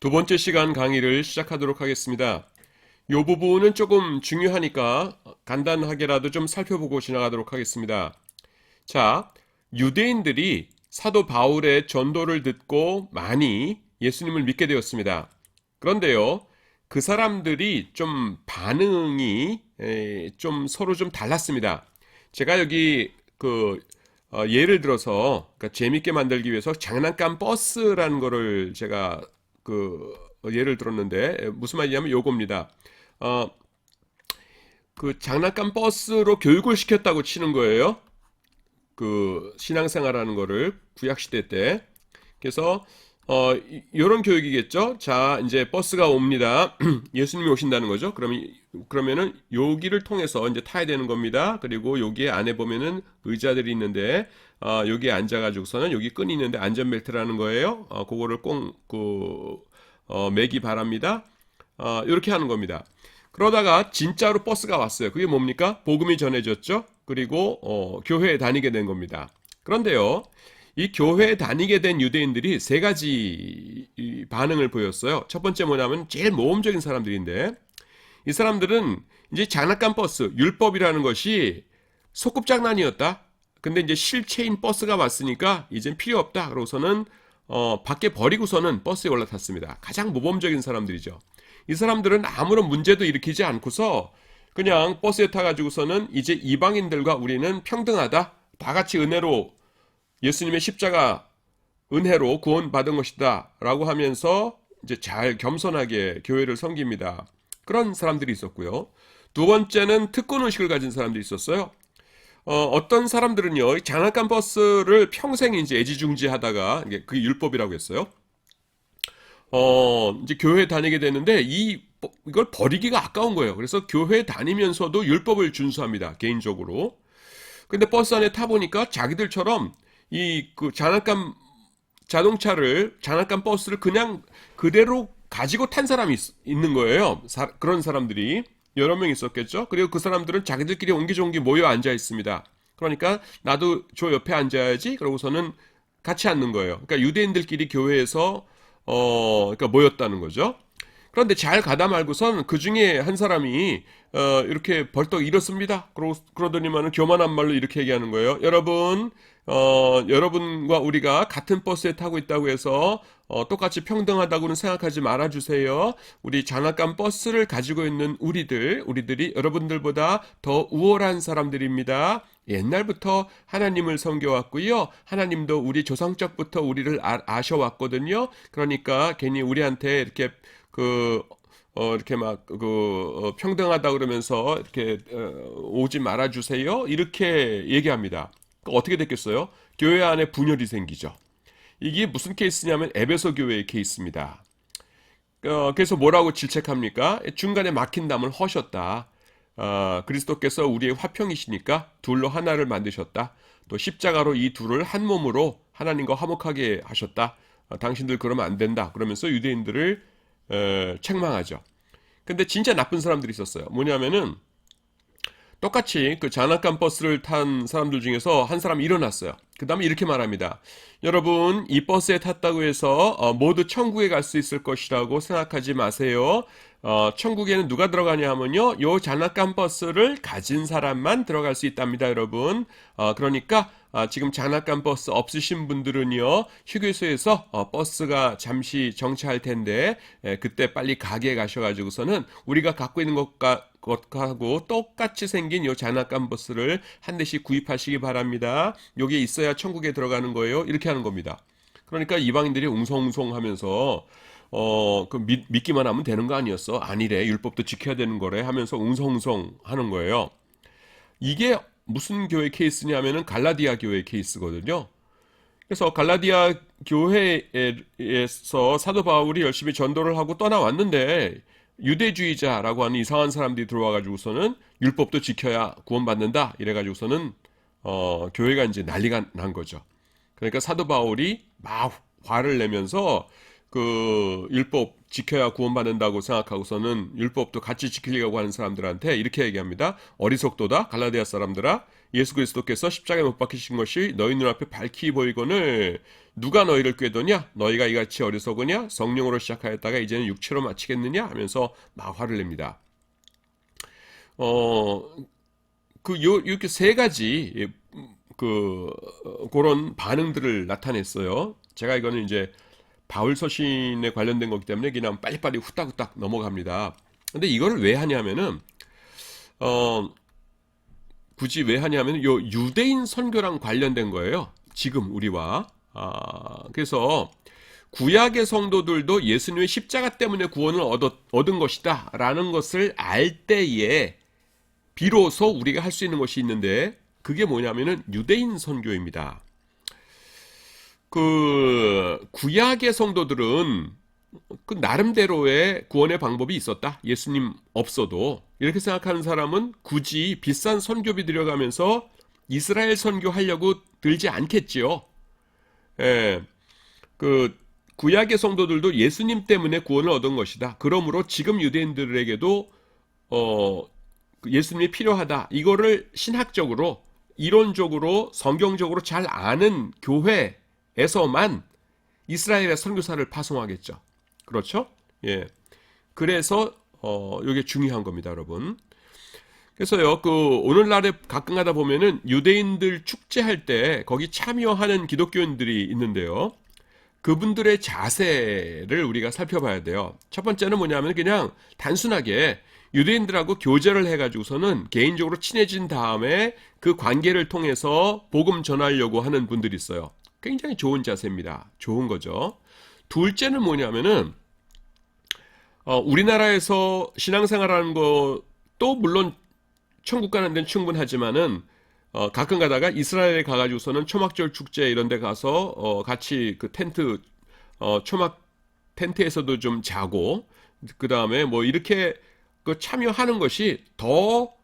두 번째 시간 강의를 시작하도록 하겠습니다. 이 부분은 조금 중요하니까 간단하게라도 좀 살펴보고 지나가도록 하겠습니다. 자, 유대인들이 사도 바울의 전도를 듣고 많이 예수님을 믿게 되었습니다. 그런데요, 그 사람들이 좀 반응이 좀 서로 좀 달랐습니다. 제가 여기 예를 들어서 그러니까 재밌게 만들기 위해서 장난감 버스라는 거를 제가 예를 들었는데 무슨 말이냐면 요겁니다. 어, 그 장난감 버스로 교육을 시켰다고 치는 거예요. 그 신앙생활하는 거를 구약 시대 때. 그래서 요런 교육이겠죠. 자, 이제 버스가 옵니다. 예수님이 오신다는 거죠. 그러면은 여기를 통해서 이제 타야 되는 겁니다. 그리고 여기에 안에 보면은 의자들이 있는데 여기에 앉아가지고서는 여기 끈이 있는데 안전벨트라는 거예요. 그거를 매기 바랍니다. 이렇게 하는 겁니다. 그러다가 진짜로 버스가 왔어요. 그게 뭡니까? 복음이 전해졌죠. 그리고 교회에 다니게 된 겁니다. 그런데요, 이 교회에 다니게 된 유대인들이 세 가지 반응을 보였어요. 첫 번째 뭐냐면 제일 모험적인 사람들인데, 이 사람들은 이제 장난감 버스, 율법이라는 것이 소꿉장난이었다. 근데 이제 실체인 버스가 왔으니까 이젠 필요 없다. 그러고서는 밖에 버리고서는 버스에 올라탔습니다. 가장 모범적인 사람들이죠. 이 사람들은 아무런 문제도 일으키지 않고서 그냥 버스에 타가지고서는 이제 이방인들과 우리는 평등하다. 다 같이 은혜로 예수님의 십자가 은혜로 구원받은 것이다. 라고 하면서 이제 잘 겸손하게 교회를 섬깁니다. 그런 사람들이 있었고요. 두 번째는 특권의식을 가진 사람들이 있었어요. 어떤 사람들은요, 장난감 버스를 평생 이제 애지중지하다가, 그게 율법이라고 했어요. 이제 교회 다니게 되는데, 이걸 버리기가 아까운 거예요. 그래서 교회 다니면서도 율법을 준수합니다. 개인적으로. 근데 버스 안에 타보니까 자기들처럼 장난감 버스를 그냥 그대로 가지고 탄 사람이 있는 거예요. 그런 사람들이 여러 명 있었겠죠. 그리고 그 사람들은 자기들끼리 옹기종기 모여 앉아 있습니다. 그러니까 나도 저 옆에 앉아야지. 그러고서는 같이 앉는 거예요. 그러니까 유대인들끼리 교회에서 그러니까 모였다는 거죠. 그런데 잘 가다 말고선 그 중에 한 사람이 이렇게 벌떡 일었습니다. 그러더니만은 교만한 말로 이렇게 얘기하는 거예요. 여러분, 여러분과 우리가 같은 버스에 타고 있다고 해서 똑같이 평등하다고는 생각하지 말아주세요. 우리 장난감 버스를 가지고 있는 우리들이 여러분들보다 더 우월한 사람들입니다. 옛날부터 하나님을 섬겨왔고요. 하나님도 우리 조상적부터 우리를 아셔왔거든요. 그러니까 괜히 우리한테 이렇게 이렇게 평등하다 그러면서 이렇게 오지 말아주세요. 이렇게 얘기합니다. 어떻게 됐겠어요? 교회 안에 분열이 생기죠. 이게 무슨 케이스냐면 에베소 교회의 케이스입니다. 그래서 뭐라고 질책합니까? 중간에 막힌 담을 허셨다. 그리스도께서 우리의 화평이시니까 둘로 하나를 만드셨다. 또 십자가로 이 둘을 한 몸으로 하나님과 화목하게 하셨다. 당신들 그러면 안 된다. 그러면서 유대인들을 책망하죠. 근데 진짜 나쁜 사람들이 있었어요. 뭐냐면은 똑같이 그 장난감 버스를 탄 사람들 중에서 한 사람이 일어났어요. 그 다음에 이렇게 말합니다. 여러분, 이 버스에 탔다고 해서 모두 천국에 갈 수 있을 것이라고 생각하지 마세요. 천국에는 누가 들어가냐 하면요, 요 장난감 버스를 가진 사람만 들어갈 수 있답니다, 여러분. 그러니까 지금 장난감 버스 없으신 분들은요, 휴게소에서 버스가 잠시 정차할 텐데 그때 빨리 가게에 가셔가지고서는 우리가 갖고 있는 것하고 똑같이 생긴 요 장난감 버스를 한 대씩 구입하시기 바랍니다. 여기에 있어야 천국에 들어가는 거예요. 이렇게 하는 겁니다. 그러니까 이방인들이 웅성웅성하면서 믿기만 하면 되는 거 아니었어? 아니래. 율법도 지켜야 되는 거래 하면서 웅성웅성 하는 거예요. 이게 무슨 교회 케이스냐면은 갈라디아 교회 케이스거든요. 그래서 갈라디아 교회에서 사도 바울이 열심히 전도를 하고 떠나왔는데 유대주의자라고 하는 이상한 사람들이 들어와가지고서는 율법도 지켜야 구원받는다 이래가지고서는 교회가 이제 난리가 난 거죠. 그러니까 사도 바울이 막 화를 내면서 그 율법 지켜야 구원받는다고 생각하고서는 율법도 같이 지키려고 하는 사람들한테 이렇게 얘기합니다. 어리석도다 갈라디아 사람들아, 예수 그리스도께서 십자가에 못 박히신 것이 너희 눈앞에 밝히 보이거늘 누가 너희를 꾀더냐? 너희가 이같이 어리석으냐? 성령으로 시작하였다가 이제는 육체로 마치겠느냐? 하면서 막 화를 냅니다. 이렇게 세 가지 그런 반응들을 나타냈어요. 제가 이거는 이제 바울 서신에 관련된 거기 때문에 그냥 빨리빨리 후딱후딱 넘어갑니다. 근데 이거를 왜 하냐면은 굳이 왜 하냐면 요 유대인 선교랑 관련된 거예요. 지금 우리와. 그래서 구약의 성도들도 예수님의 십자가 때문에 구원을 얻은 것이다 라는 것을 알 때에 비로소 우리가 할 수 있는 것이 있는데 그게 뭐냐면은 유대인 선교입니다. 구약의 성도들은 그 나름대로의 구원의 방법이 있었다. 예수님 없어도. 이렇게 생각하는 사람은 굳이 비싼 선교비 들여가면서 이스라엘 선교하려고 들지 않겠지요. 예, 구약의 성도들도 예수님 때문에 구원을 얻은 것이다. 그러므로 지금 유대인들에게도 예수님이 필요하다. 이거를 신학적으로, 이론적으로, 성경적으로 잘 아는 교회에서만 이스라엘의 선교사를 파송하겠죠. 그렇죠? 예. 그래서 이게 중요한 겁니다, 여러분. 그래서요, 오늘날에 가끔 가다 보면은 유대인들 축제할 때 거기 참여하는 기독교인들이 있는데요. 그분들의 자세를 우리가 살펴봐야 돼요. 첫 번째는 뭐냐면 그냥 단순하게 유대인들하고 교제를 해가지고서는 개인적으로 친해진 다음에 그 관계를 통해서 복음 전하려고 하는 분들이 있어요. 굉장히 좋은 자세입니다. 좋은 거죠. 둘째는 뭐냐면은 우리나라에서 신앙생활하는 것도 물론 천국 가는 데는 충분하지만은 가끔 가다가 이스라엘에 가가지고서는 초막절 축제 이런 데 가서 같이 그 텐트 초막 텐트에서도 좀 자고 그 다음에 뭐 이렇게 참여하는 것이 더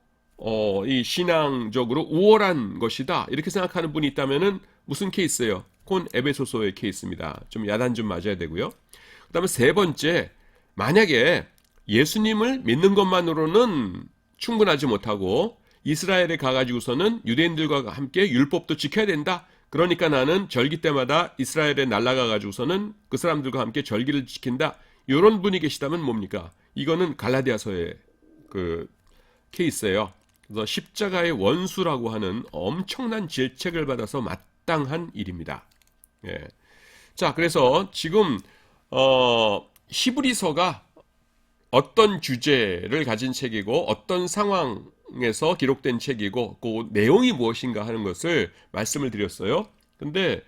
이 신앙적으로 우월한 것이다 이렇게 생각하는 분이 있다면은 무슨 케이스예요? 그건 에베소서의 케이스입니다. 좀 야단 좀 맞아야 되고요. 그 다음에 세 번째, 만약에 예수님을 믿는 것만으로는 충분하지 못하고 이스라엘에 가가지고서는 유대인들과 함께 율법도 지켜야 된다. 그러니까 나는 절기 때마다 이스라엘에 날아가가지고서는 그 사람들과 함께 절기를 지킨다. 이런 분이 계시다면 뭡니까? 이거는 갈라디아서의 케이스예요. 그래서 십자가의 원수라고 하는 엄청난 질책을 받아서 마땅한 일입니다. 예. 자, 그래서 지금 히브리서가 어떤 주제를 가진 책이고 어떤 상황에서 기록된 책이고 그 내용이 무엇인가 하는 것을 말씀을 드렸어요. 근데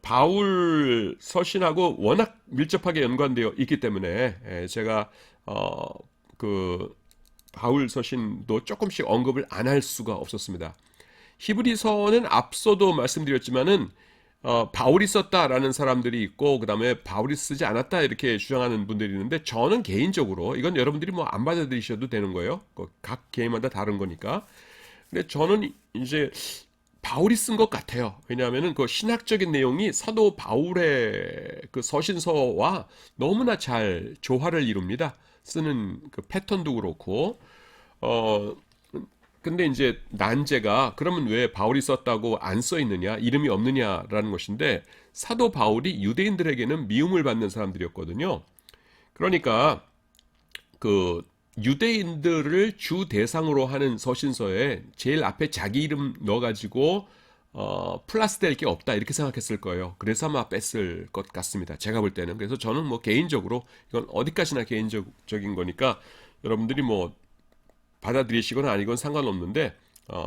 바울 서신하고 워낙 밀접하게 연관되어 있기 때문에 제가 바울 서신도 조금씩 언급을 안 할 수가 없었습니다. 히브리서는 앞서도 말씀드렸지만은 바울이 썼다라는 사람들이 있고 그 다음에 바울이 쓰지 않았다 이렇게 주장하는 분들이 있는데 저는 개인적으로 이건 여러분들이 뭐 안 받아들이셔도 되는 거예요. 각 개인마다 다른 거니까. 근데 저는 이제 바울이 쓴 것 같아요. 왜냐하면은 그 신학적인 내용이 사도 바울의 그 서신서와 너무나 잘 조화를 이룹니다. 쓰는 그 패턴도 그렇고 근데 이제 난제가 그러면 왜 바울이 썼다고 안 써 있느냐, 이름이 없느냐라는 것인데 사도 바울이 유대인들에게는 미움을 받는 사람들이었거든요. 그러니까 그 유대인들을 주 대상으로 하는 서신서에 제일 앞에 자기 이름 넣어가지고 플러스 될 게 없다 이렇게 생각했을 거예요. 그래서 아마 뺐을 것 같습니다. 제가 볼 때는. 그래서 저는 뭐 개인적으로 이건 어디까지나 개인적인 거니까 여러분들이 뭐 받아들이시거나 아니건 상관없는데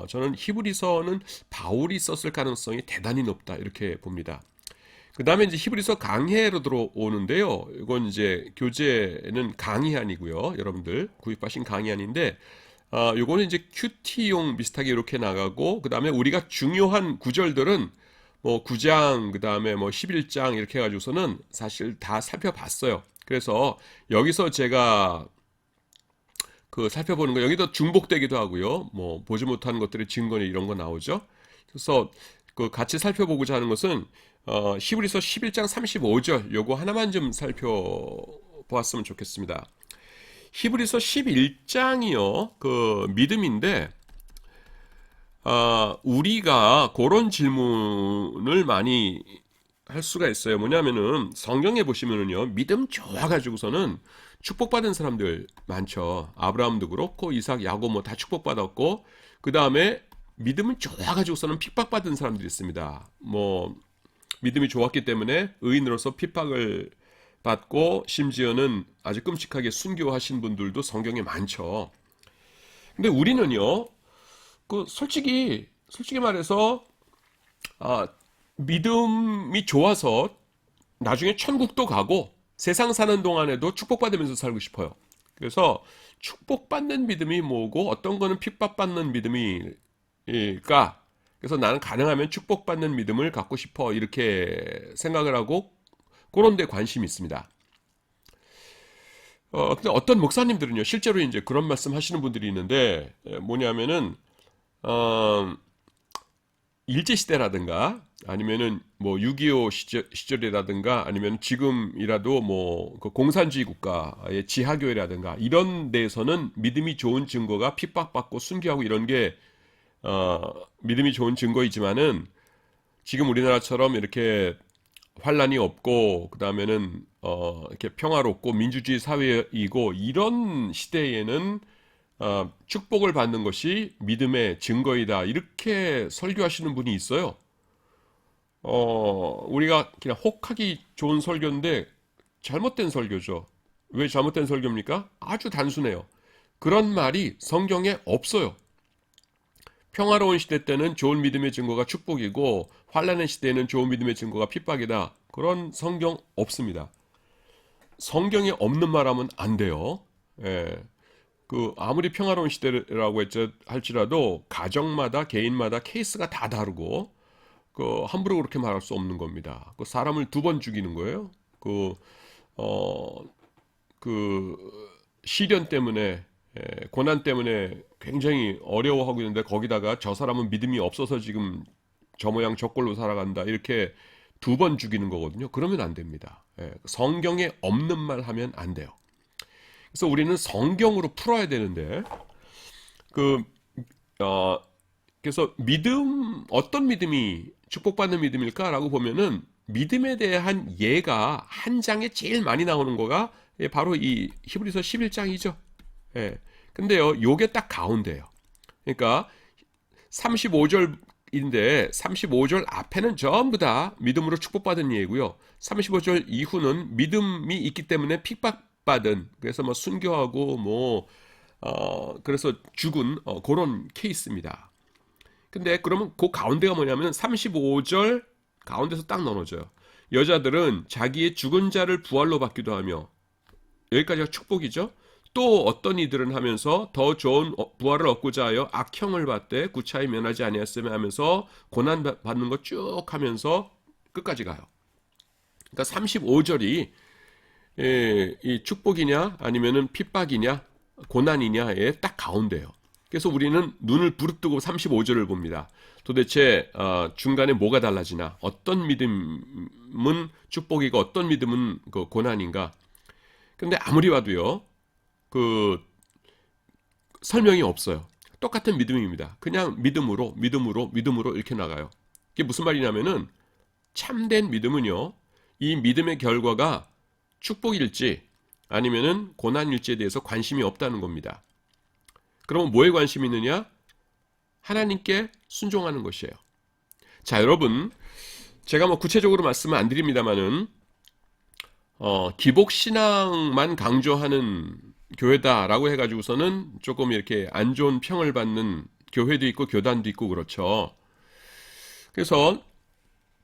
저는 히브리서는 바울이 썼을 가능성이 대단히 높다 이렇게 봅니다. 그 다음에 이제 히브리서 강해로 들어오는데요. 이건 이제 교재는 강의안이고요. 여러분들 구입하신 강의안인데 요거는 이제 큐티용 비슷하게 이렇게 나가고 그 다음에 우리가 중요한 구절들은 뭐 9장 그 다음에 뭐 11장 이렇게 해가지고서는 사실 다 살펴봤어요. 그래서 여기서 제가 살펴보는 거 여기도 중복되기도 하고요. 뭐 보지 못한 것들의 증거니 이런 거 나오죠. 그래서 같이 살펴보고자 하는 것은 히브리서 11장 35절 요거 하나만 좀 살펴보았으면 좋겠습니다. 히브리서 11장이요. 믿음인데 우리가 그런 질문을 많이 할 수가 있어요. 뭐냐면은 성경에 보시면은요, 믿음 좋아가지고서는 축복받은 사람들 많죠. 아브라함도 그렇고 이삭, 야곱 뭐 다 축복받았고, 그 다음에 믿음은 좋아가지고서는 핍박받은 사람들이 있습니다. 뭐 믿음이 좋았기 때문에 의인으로서 핍박을 받고 심지어는 아주 끔찍하게 순교하신 분들도 성경에 많죠. 근데 우리는요, 솔직히 말해서 아, 믿음이 좋아서 나중에 천국도 가고 세상 사는 동안에도 축복받으면서 살고 싶어요. 그래서 축복받는 믿음이 뭐고 어떤 거는 핍박받는 믿음일까? 그래서 나는 가능하면 축복받는 믿음을 갖고 싶어 이렇게 생각을 하고 그런 데 관심이 있습니다. 근데 어떤 목사님들은요, 실제로 이제 그런 말씀 하시는 분들이 있는데, 뭐냐면은, 어, 일제시대라든가, 아니면은 뭐 6.25 시절이라든가, 아니면 지금이라도 뭐 그 공산주의 국가의 지하교회라든가, 이런 데에서는 믿음이 좋은 증거가 핍박받고 순교하고 이런 게, 믿음이 좋은 증거이지만은, 지금 우리나라처럼 이렇게 환란이 없고 그다음에는 이렇게 평화롭고 민주주의 사회이고 이런 시대에는 축복을 받는 것이 믿음의 증거이다. 이렇게 설교하시는 분이 있어요. 우리가 그냥 혹하기 좋은 설교인데 잘못된 설교죠. 왜 잘못된 설교입니까? 아주 단순해요. 그런 말이 성경에 없어요. 평화로운 시대 때는 좋은 믿음의 증거가 축복이고 환란의 시대에는 좋은 믿음의 증거가 핍박이다. 그런 성경 없습니다. 성경에 없는 말하면 안 돼요. 예. 아무리 평화로운 시대라고 할지라도 가정마다 개인마다 케이스가 다 다르고 함부로 그렇게 말할 수 없는 겁니다. 사람을 두 번 죽이는 거예요. 어, 그 시련 때문에 고난 때문에 굉장히 어려워하고 있는데 거기다가 저 사람은 믿음이 없어서 지금 저 모양 저 꼴로 살아간다 이렇게 두 번 죽이는 거거든요. 그러면 안 됩니다. 성경에 없는 말 하면 안 돼요. 그래서 우리는 성경으로 풀어야 되는데 그 어, 그래서 어떤 믿음이 축복받는 믿음일까라고 보면은 믿음에 대한 예가 한 장에 제일 많이 나오는 거가 바로 이 히브리서 11장이죠. 예. 근데요, 요게 딱 가운데예요. 그러니까 35절인데 35절 앞에는 전부 다 믿음으로 축복받은 예고요. 35절 이후는 믿음이 있기 때문에 핍박받은 그래서 뭐 순교하고 그래서 죽은 그런 케이스입니다. 근데 그러면 그 가운데가 뭐냐면 35절 가운데서 딱 나눠져요. 여자들은 자기의 죽은 자를 부활로 받기도 하며 여기까지가 축복이죠. 또 어떤 이들은 하면서 더 좋은 부활을 얻고자 하여 악형을 받되 구차히 면하지 아니하였으며 하면서 고난 받는 거 쭉 하면서 끝까지 가요. 그러니까 35절이 이 축복이냐 아니면은 핍박이냐 고난이냐의 딱 가운데예요. 그래서 우리는 눈을 부릅뜨고 35절을 봅니다. 도대체 중간에 뭐가 달라지나? 어떤 믿음은 축복이고 어떤 믿음은 그 고난인가? 근데 아무리 봐도요. 설명이 없어요. 똑같은 믿음입니다. 그냥 믿음으로 이렇게 나가요. 이게 무슨 말이냐면은 참된 믿음은요. 이 믿음의 결과가 축복일지 아니면은 고난일지에 대해서 관심이 없다는 겁니다. 그러면 뭐에 관심이 있느냐? 하나님께 순종하는 것이에요. 자, 여러분, 제가 뭐 구체적으로 말씀을 안 드립니다만은 기복 신앙만 강조하는 교회다라고 해가지고서는 조금 이렇게 안 좋은 평을 받는 교회도 있고 교단도 있고 그렇죠. 그래서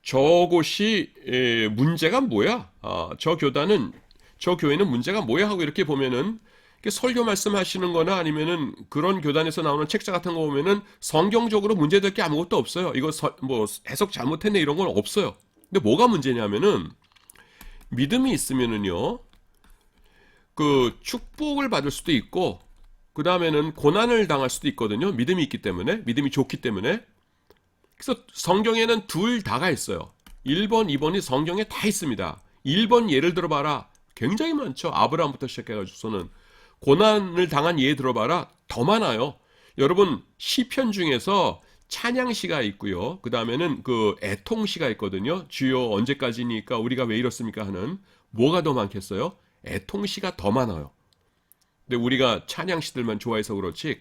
저곳이 문제가 뭐야? 저 교회는 문제가 뭐야? 하고 이렇게 보면은 설교 말씀하시는 거나 아니면은 그런 교단에서 나오는 책자 같은 거 보면은 성경적으로 문제될 게 아무것도 없어요. 이거 뭐 해석 잘못했네 이런 건 없어요. 근데 뭐가 문제냐면은 믿음이 있으면은요. 축복을 받을 수도 있고 그 다음에는 고난을 당할 수도 있거든요. 믿음이 있기 때문에 믿음이 좋기 때문에 그래서 성경에는 둘 다가 있어요. 1번, 2번이 성경에 다 있습니다. 1번 예를 들어봐라. 굉장히 많죠. 아브라함부터 시작해가지고서는 고난을 당한 예 들어봐라. 더 많아요. 여러분 시편 중에서 찬양시가 있고요. 그 다음에는 그 애통시가 있거든요. 주여 언제까지니까 우리가 왜 이렇습니까 하는. 뭐가 더 많겠어요? 애통시가 더 많아요. 근데 우리가 찬양시들만 좋아해서 그렇지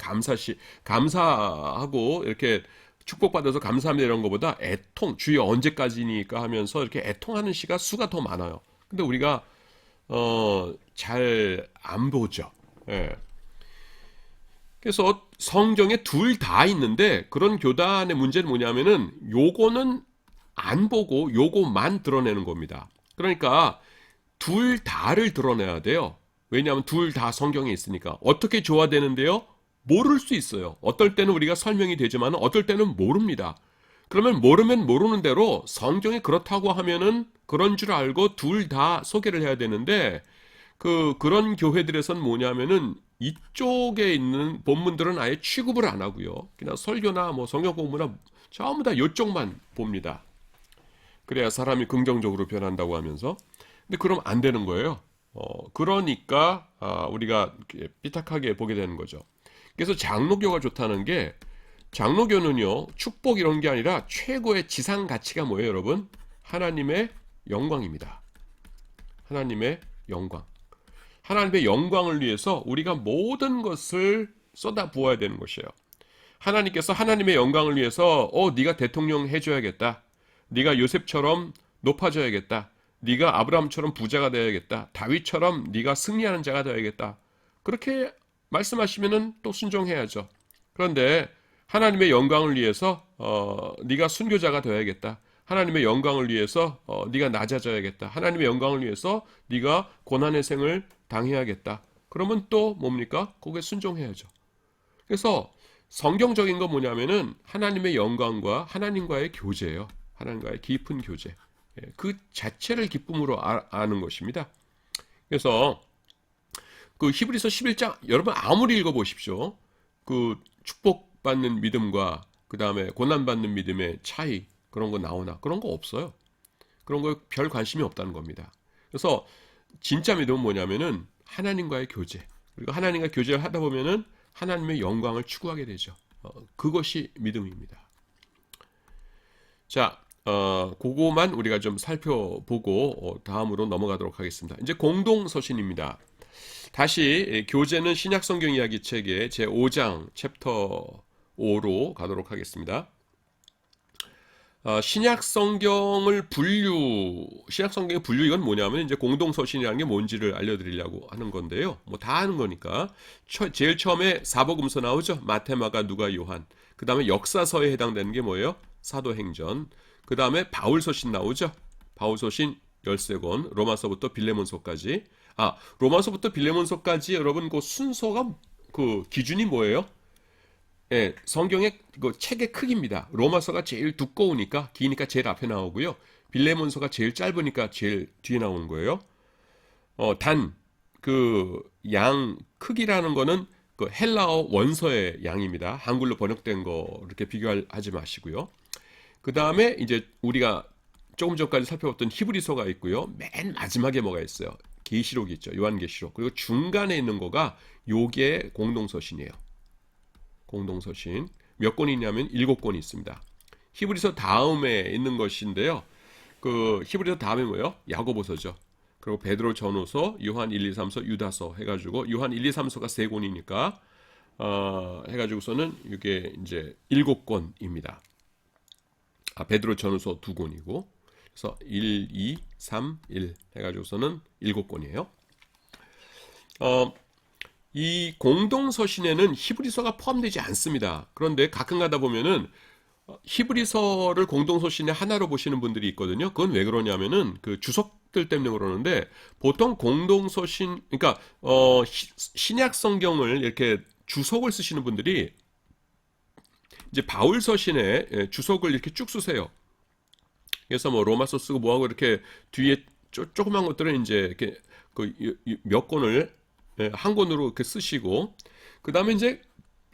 감사하고 이렇게 축복받아서 감사합니다 이런 것보다 애통, 주여 언제까지니까 하면서 이렇게 애통하는 시가 수가 더 많아요. 근데 우리가 잘 안 보죠. 예. 그래서 성경에 둘 다 있는데 그런 교단의 문제는 뭐냐면은 요거는 안 보고 요거만 드러내는 겁니다. 그러니까 둘 다를 드러내야 돼요. 왜냐하면 둘 다 성경에 있으니까. 어떻게 조화되는데요? 모를 수 있어요. 어떨 때는 우리가 설명이 되지만 어떨 때는 모릅니다. 그러면 모르면 모르는 대로 성경이 그렇다고 하면은 그런 줄 알고 둘 다 소개를 해야 되는데 그런 교회들에서는 뭐냐면은 이쪽에 있는 본문들은 아예 취급을 안 하고요. 그냥 설교나 뭐 성경 공부나 전부 다 이쪽만 봅니다. 그래야 사람이 긍정적으로 변한다고 하면서. 근데 그럼 안 되는 거예요. 그러니까 우리가 삐딱하게 보게 되는 거죠. 그래서 장로교가 좋다는 게 장로교는요 축복 이런 게 아니라 최고의 지상 가치가 뭐예요, 여러분? 하나님의 영광입니다. 하나님의 영광. 하나님의 영광을 위해서 우리가 모든 것을 쏟아 부어야 되는 것이에요. 하나님께서 하나님의 영광을 위해서 네가 대통령 해줘야겠다. 네가 요셉처럼 높아져야겠다. 네가 아브라함처럼 부자가 되어야겠다. 다윗처럼 네가 승리하는 자가 되어야겠다. 그렇게 말씀하시면은 또 순종해야죠. 그런데 하나님의 영광을 위해서 네가 순교자가 되어야겠다. 하나님의 영광을 위해서 네가 낮아져야겠다. 하나님의 영광을 위해서 네가 고난의 생을 당해야겠다. 그러면 또 뭡니까? 거기에 순종해야죠. 그래서 성경적인 건 뭐냐면은 하나님의 영광과 하나님과의 교제예요. 하나님과의 깊은 교제. 그 자체를 기쁨으로 아는 것입니다. 그래서 그 히브리서 11장 여러분 아무리 읽어보십시오. 그 축복받는 믿음과 그 다음에 고난받는 믿음의 차이 그런 거 나오나? 그런 거 없어요. 그런 거 별 관심이 없다는 겁니다. 그래서 진짜 믿음은 뭐냐면은 하나님과의 교제. 그리고 하나님과 교제를 하다 보면은 하나님의 영광을 추구하게 되죠. 그것이 믿음입니다. 자, 그거만 우리가 좀 살펴보고 다음으로 넘어가도록 하겠습니다. 이제 공동서신입니다. 다시 교제는 신약성경 이야기책의 제5장 챕터 5로 가도록 하겠습니다. 신약성경의 분류 이건 뭐냐면 이제 공동서신이라는 게 뭔지를 알려드리려고 하는 건데요. 뭐 다 아는 거니까 제일 처음에 사복음서 나오죠. 마태, 마가, 누가, 요한. 그 다음에 역사서에 해당되는 게 뭐예요? 사도행전. 그 다음에 바울서신 나오죠. 바울서신 13권, 로마서부터 빌레몬서까지. 로마서부터 빌레몬서까지 여러분 그 순서가 그 기준이 뭐예요? 예, 성경의 그 책의 크기입니다. 로마서가 제일 두꺼우니까 기니까 제일 앞에 나오고요. 빌레몬서가 제일 짧으니까 제일 뒤에 나오는 거예요. 단 그 양 크기라는 거는 그 헬라어 원서의 양입니다. 한글로 번역된 거 이렇게 비교하지 마시고요. 그 다음에 이제 우리가 조금 전까지 살펴봤던 히브리서가 있고요. 맨 마지막에 뭐가 있어요? 계시록이 있죠. 요한계시록. 그리고 중간에 있는 거가 요게 공동서신이에요. 공동서신. 몇 권이 있냐면 7권이 있습니다. 히브리서 다음에 있는 것인데요. 그 히브리서 다음에 뭐예요? 야고보서죠. 그리고 베드로 전후서, 요한 1, 2, 3서, 유다서 해가지고 요한 1, 2, 3서가 3권이니까 해가지고서는 이게 이제 7권입니다. 베드로 전후서 2권이고 그래서 1, 2, 3, 1 해가지고서는 7권이에요. 이 공동서신에는 히브리서가 포함되지 않습니다. 그런데 가끔 가다 보면은 히브리서를 공동서신의 하나로 보시는 분들이 있거든요. 그건 왜 그러냐면은 그 주석들 때문에 그러는데 보통 공동서신, 그러니까 신약 성경을 이렇게 주석을 쓰시는 분들이 이제 바울서신에 주석을 이렇게 쭉 쓰세요. 그래서 뭐 로마서 쓰고 뭐하고 이렇게 뒤에 조그만 것들은 이제 이렇게 그 몇 권을 한 권으로 이렇게 쓰시고 그 다음에 이제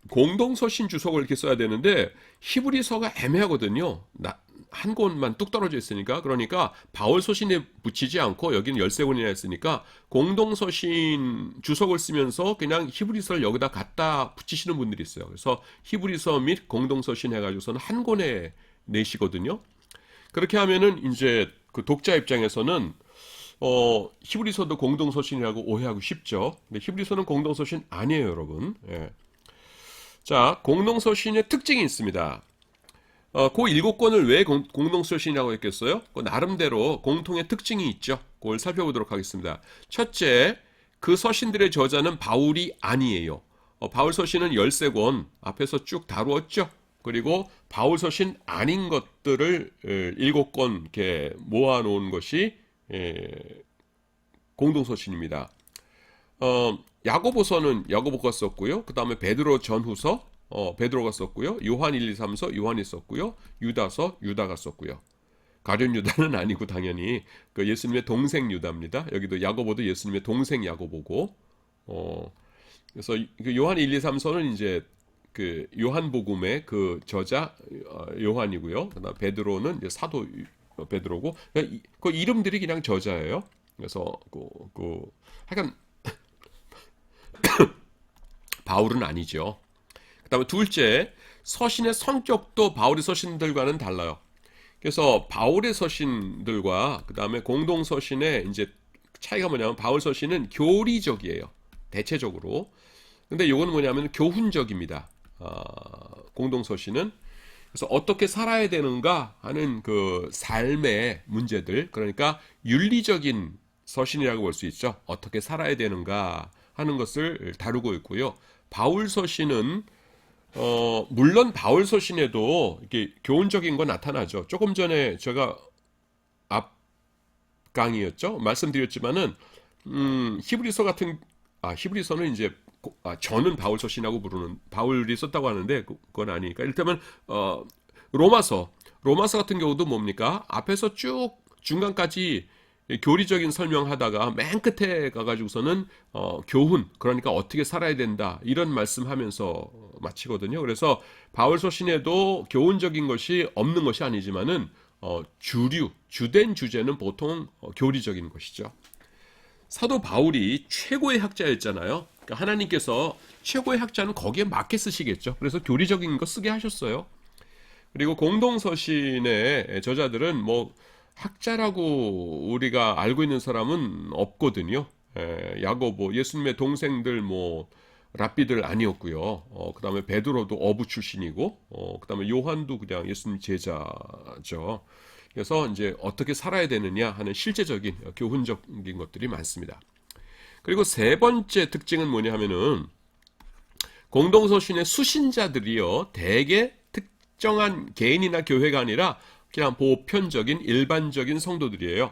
공동서신 주석을 이렇게 써야 되는데 히브리서가 애매하거든요. 한 곳만 뚝 떨어져 있으니까, 그러니까 바울 서신에 붙이지 않고 여기는 13권이나 했으니까 공동 서신 주석을 쓰면서 그냥 히브리서를 여기다 갖다 붙이시는 분들이 있어요. 그래서 히브리서 및 공동 서신 해가지고서는 한 권에 내시거든요. 그렇게 하면은 이제 그 독자 입장에서는 히브리서도 공동 서신이라고 오해하고 쉽죠. 근데 히브리서는 공동 서신 아니에요, 여러분. 예. 자, 공동 서신의 특징이 있습니다. 그 7권을 왜 공동 서신이라고 했겠어요? 그 나름대로 공통의 특징이 있죠. 그걸 살펴보도록 하겠습니다. 첫째, 그 서신들의 저자는 바울이 아니에요. 바울 서신은 13권 앞에서 쭉 다루었죠. 그리고 바울 서신 아닌 것들을 7권 이렇게 모아놓은 것이 공동 서신입니다. 야고보서는 야고보가 썼고요. 그 다음에 베드로 전후서 베드로가 썼고요. 요한 1, 2, 3서 요한이 썼고요. 유다서 유다가 썼고요. 가룟 유다는 아니고 당연히 그 예수님의 동생 유다입니다. 여기도 야고보도 예수님의 동생 야고보고 그래서 그 요한 1, 2, 3서는 이제 그 요한복음의 그 저자 요한이고요. 그다음 베드로는 이제 사도 베드로고 그 이름들이 그냥 저자예요. 그래서 하여간 바울은 아니죠. 그다음에 둘째, 서신의 성격도 바울의 서신들과는 달라요. 그래서 바울의 서신들과 그다음에 공동 서신의 이제 차이가 뭐냐면 바울 서신은 교리적이에요. 대체적으로. 근데 이거는 뭐냐면 교훈적입니다. 공동 서신은 그래서 어떻게 살아야 되는가 하는 그 삶의 문제들, 그러니까 윤리적인 서신이라고 볼 수 있죠. 어떻게 살아야 되는가 하는 것을 다루고 있고요. 바울 서신은 물론 바울 서신에도 이렇게 교훈적인 거 나타나죠. 조금 전에 제가 앞 강의였죠. 말씀드렸지만은 히브리서 같은 히브리서는 이제 저는 바울 서신하고 부르는 바울이 썼다고 하는데 그건 아니니까. 이를테면 로마서 같은 경우도 뭡니까? 앞에서 쭉 중간까지 교리적인 설명하다가 맨 끝에 가가지고서는 교훈, 그러니까 어떻게 살아야 된다 이런 말씀하면서 마치거든요. 그래서 바울 서신에도 교훈적인 것이 없는 것이 아니지만은 주된 주제는 보통 교리적인 것이죠. 사도 바울이 최고의 학자였잖아요. 그러니까 하나님께서 최고의 학자는 거기에 맞게 쓰시겠죠. 그래서 교리적인 거 쓰게 하셨어요. 그리고 공동서신의 저자들은 뭐 학자라고 우리가 알고 있는 사람은 없거든요. 야고보, 예수님의 동생들 뭐 랍비들 아니었고요. 그다음에 베드로도 어부 출신이고, 그다음에 요한도 그냥 예수님 제자죠. 그래서 이제 어떻게 살아야 되느냐 하는 실제적인 교훈적인 것들이 많습니다. 그리고 세 번째 특징은 뭐냐 하면은 공동서신의 수신자들이요, 대개 특정한 개인이나 교회가 아니라 그냥 보편적인 일반적인 성도들이에요.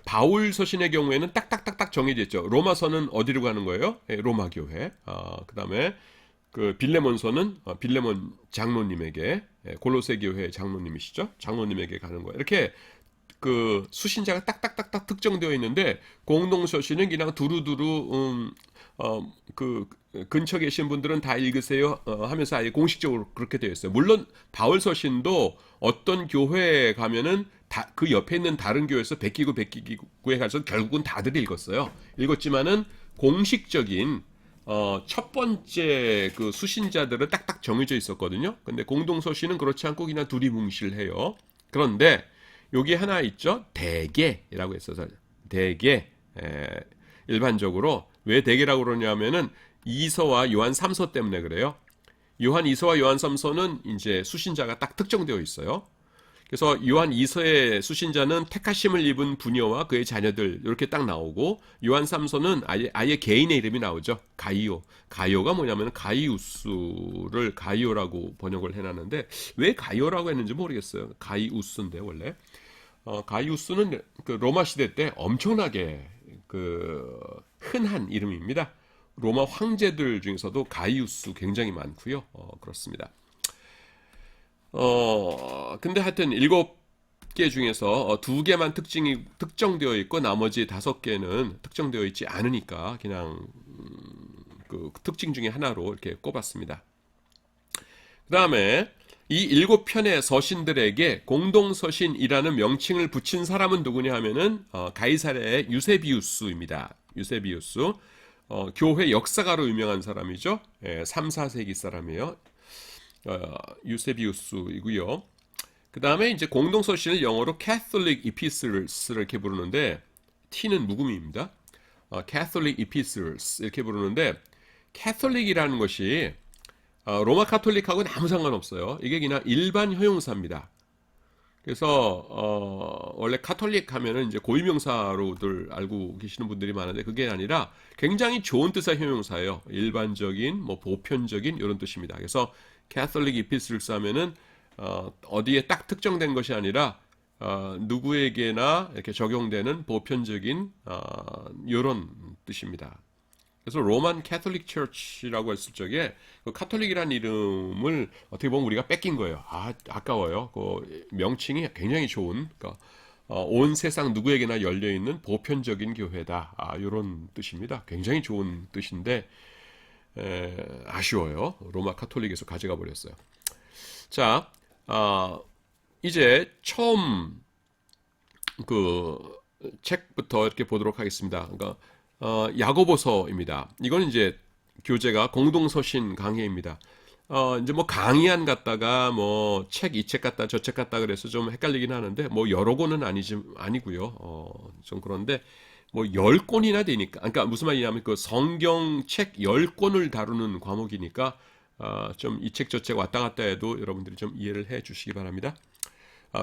바울 서신의 경우에는 딱딱딱딱 정해져 있죠. 로마서는 어디로 가는 거예요? 로마 교회. 그다음에 그 빌레몬서는 빌레몬 장로님에게, 골로새 교회 장로님이시죠? 장로님에게 가는 거예요. 이렇게 그 수신자가 딱딱딱딱 특정되어 있는데 공동서신은 그냥 두루두루 그 근처 계신 분들은 다 읽으세요 하면서 아예 공식적으로 그렇게 되어 있어요. 물론 바울 서신도 어떤 교회에 가면은 그 옆에 있는 다른 교회에서 베끼고에 가서 결국은 다들 읽었어요. 읽었지만은 공식적인 첫 번째 그 수신자들은 딱딱 정해져 있었거든요. 근데 공동서신은 그렇지 않고 그냥 두리뭉실해요. 그런데 여기 하나 있죠. 대개라고 했어서 대개, 일반적으로 왜 대개라고 그러냐면은 이서와 요한 3서 때문에 그래요. 요한 2서와 요한 3서는 이제 수신자가 딱 특정되어 있어요. 그래서 요한 2서의 수신자는 택하심을 입은 부녀와 그의 자녀들 이렇게 딱 나오고, 요한 3서는 아예 개인의 이름이 나오죠. 가이오가 뭐냐면 가이우스를 가이오라고 번역을 해놨는데 왜 가이오라고 했는지 모르겠어요. 가이우스인데 원래 가이우스는 그 로마 시대 때 엄청나게 그 흔한 이름입니다. 로마 황제들 중에서도 가이우스 굉장히 많고요. 그렇습니다. 근데 하여튼 7개 중에서 2개만 특정되어 있고 나머지 5개는 특정되어 있지 않으니까 그냥 그 특징 중에 하나로 이렇게 꼽았습니다. 그 다음에 이 7편의 서신들에게 공동서신이라는 명칭을 붙인 사람은 누구냐 하면은 가이사랴의 유세비우스입니다. 유세비우스. 교회 역사가로 유명한 사람이죠. 3, 4세기 사람이에요. 유세비우스이고요. 그 다음에 이제 공동서신을 영어로 Catholic Epistles 이렇게 부르는데 T는 묵음입니다. Catholic Epistles 이렇게 부르는데 Catholic이라는 것이 로마 카톨릭하고는 아무 상관없어요. 이게 그냥 일반 형용사입니다. 그래서 원래 카톨릭 하면은 이제 고유명사로들 알고 계시는 분들이 많은데 그게 아니라 굉장히 좋은 뜻의 형용사예요. 일반적인, 뭐 보편적인 이런 뜻입니다. 그래서 Catholic Epistles 하면은 어디에 딱 특정된 것이 아니라 누구에게나 이렇게 적용되는 보편적인 이런 뜻입니다. 그래서 로만 캐톨릭 처치라고 했을 적에 그 카톨릭이라는 이름을 어떻게 보면 우리가 뺏긴 거예요. 아까워요. 그 명칭이 굉장히 좋은, 그러니까 온 세상 누구에게나 열려 있는 보편적인 교회다. 이런 뜻입니다. 굉장히 좋은 뜻인데 아쉬워요. 로마 카톨릭에서 가져가 버렸어요. 자, 이제 처음 그 책부터 이렇게 보도록 하겠습니다. 그러니까 야고보서입니다. 이건 이제 교재가 공동서신 강해입니다. 이제 뭐 강의안 갖다가 뭐 책 이 책 갖다 저 책 갖다 그래서 좀 헷갈리긴 하는데 뭐 여러 권은 아니고요. 좀 그런데 뭐 10권이나 되니까, 그러니까 무슨 말이냐면 그 성경 책 10권을 다루는 과목이니까 좀 이 책 저 책 왔다 갔다 해도 여러분들이 좀 이해를 해 주시기 바랍니다.